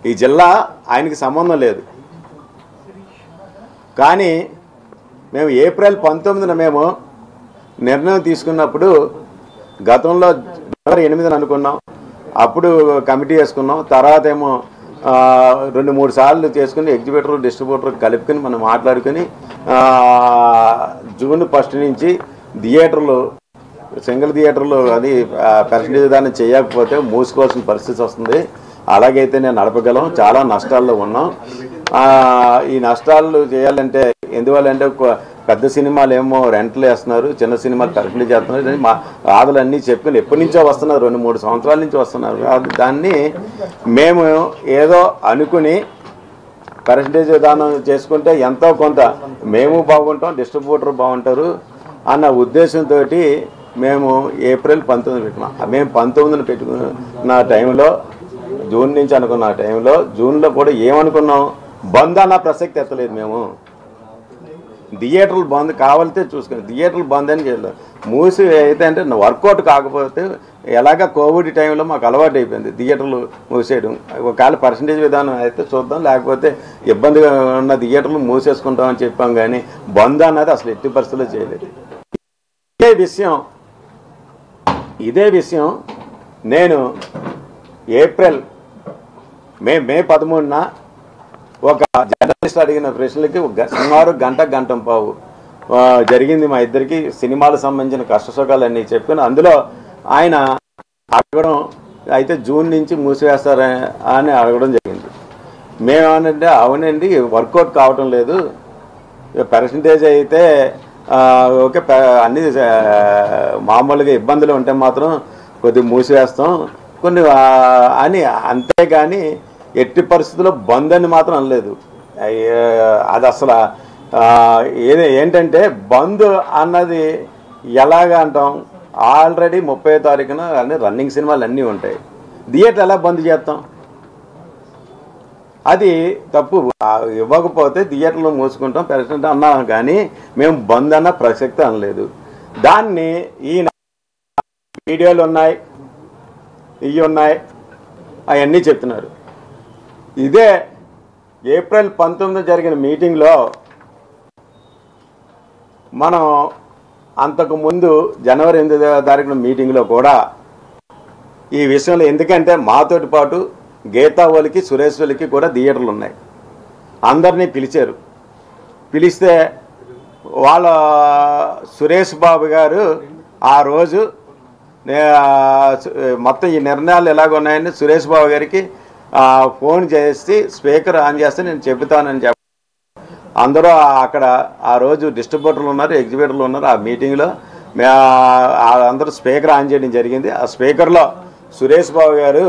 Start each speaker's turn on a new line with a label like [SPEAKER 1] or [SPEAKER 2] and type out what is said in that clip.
[SPEAKER 1] ఈ జిల్లా ఆయనకి సంబంధం లేదు. కానీ మేము ఏప్రిల్ 19న మేము నిర్ణయం తీసుకున్నప్పుడు గతంలో జనవరి 8న అనుకున్నాం. అప్పుడు కమిటీ వేసుకున్నాం. తర్వాత ఏమో 2-3 సార్లు చేసుకుని ఎగ్జిబిటర్ డిస్ట్రిబ్యూటర్ కలుపుకొని మనం మాట్లాడుకొని జూన్ 1 నుంచి థియేటర్లు సింగిల్ థియేటర్లు అది పర్సెంటేజ్ విధానం చేయకపోతే మూసుకోవాల్సిన పరిస్థితి వస్తుంది. అలాగైతే నేను నడపగలం. చాలా నష్టాల్లో ఉన్నాం. ఈ నష్టాలు చేయాలంటే ఎందువల్లంటే పెద్ద సినిమాలు ఏమో రెంట్లు వేస్తున్నారు, చిన్న సినిమాలు పర్సెంటేజ్ చేస్తున్నారు. మా ఆదలన్నీ చెప్పుకొని ఎప్పటి నుంచో వస్తున్నారు, 2-3 సంవత్సరాల నుంచి వస్తున్నారు. దాన్ని మేము ఏదో అనుకుని పర్సెంటేజ్ విధానం చేసుకుంటే ఎంతో కొంత మేము బాగుంటాం, డిస్ట్రిబ్యూటర్ బాగుంటారు అన్న ఉద్దేశంతో మేము ఏప్రిల్ 19 పెట్టుకున్నాం. మేము 19న పెట్టుకున్న టైంలో జూన్ నుంచి అనుకున్న టైంలో జూన్లో కూడా ఏమనుకున్నాం, బంద్ అన్న ప్రసక్తి ఎత్తలేదు. మేము థియేటర్లు బంద్ కావాలితే చూసుకుని థియేటర్లు బంద్ అని చేయలేదు. మూసి అయితే అంటే వర్కౌట్ కాకపోతే ఎలాగ కోవిడ్ టైంలో మాకు అలవాటు అయిపోయింది థియేటర్లు మూసేయడం. ఒకవేళ పర్సెంటేజ్ విధానం అయితే చూద్దాం, లేకపోతే ఇబ్బందిగా ఉన్న థియేటర్లు మూసేసుకుంటామని చెప్పాం. కానీ బంద్ అన్నది అసలు ఎట్టి పరిస్థితుల్లో చేయలేదు. ఇదే విషయం నేను ఏప్రిల్ మే 13న ఒక జర్నలిస్ట్ అడిగిన ప్రశ్నలకి సుమారు గంట పావు జరిగింది. మా ఇద్దరికి సినిమాలకు సంబంధించిన కష్టసుఖాలన్నీ చెప్పుకొని అందులో ఆయన అడగడం అయితే జూన్ నుంచి మూసివేస్తారని అడగడం జరిగింది. మేమేమనంటే అవునండి వర్కౌట్ కావటం లేదు, పర్సెంటేజ్ అయితే ఓకే అన్ని మామూలుగా ఇబ్బందులు ఉంటే మాత్రం కొద్దిగా మూసివేస్తాం కొన్ని అని, అంతేగాని ఎట్టి పరిస్థితుల్లో బంద్ అని మాత్రం అనలేదు. అది అసలు ఏంటంటే బంద్ అన్నది ఎలాగ అంటాం, ఆల్రెడీ 30వ తారీఖున అన్ని రన్నింగ్ సినిమాలు అన్నీ ఉంటాయి, థియేటర్ ఎలా బంద్ చేస్తాం? అది తప్పు. ఇవ్వకపోతే థియేటర్లో మూసుకుంటాం పెర్సెంట్ అన్నాం, కానీ మేము బంద్ అన్న ప్రసక్తి అనలేదు. దాన్ని ఈ వీడియోలు ఉన్నాయి, ఇవి ఉన్నాయి, అవన్నీ చెప్తున్నారు. ఇదే ఏప్రిల్ 19 జరిగిన మీటింగ్లో మనం అంతకుముందు జనవరి 8వ తారీఖున మీటింగ్లో కూడా ఈ విషయంలో, ఎందుకంటే మాతోటి పాటు గీతా వాళ్ళకి సురేష్ వాళ్ళకి కూడా థియేటర్లు ఉన్నాయి, అందరినీ పిలిచారు. పిలిస్తే వాళ్ళ సురేష్ బాబు గారు ఆ రోజు మొత్తం ఈ నిర్ణయాలు ఎలాగున్నాయని సురేష్ బాబు గారికి ఫోన్ చేసి స్పీకర్ ఆన్ చేస్తే నేను చెబుతానని చెప్పి అందరూ అక్కడ ఆ రోజు డిస్ట్రిబ్యూటర్లు ఉన్నారు, ఎగ్జిబిటర్లు ఉన్నారు. ఆ మీటింగ్లో అందరూ స్పీకర్ ఆన్ చేయడం జరిగింది. ఆ స్పీకర్లో సురేష్ బాబు గారు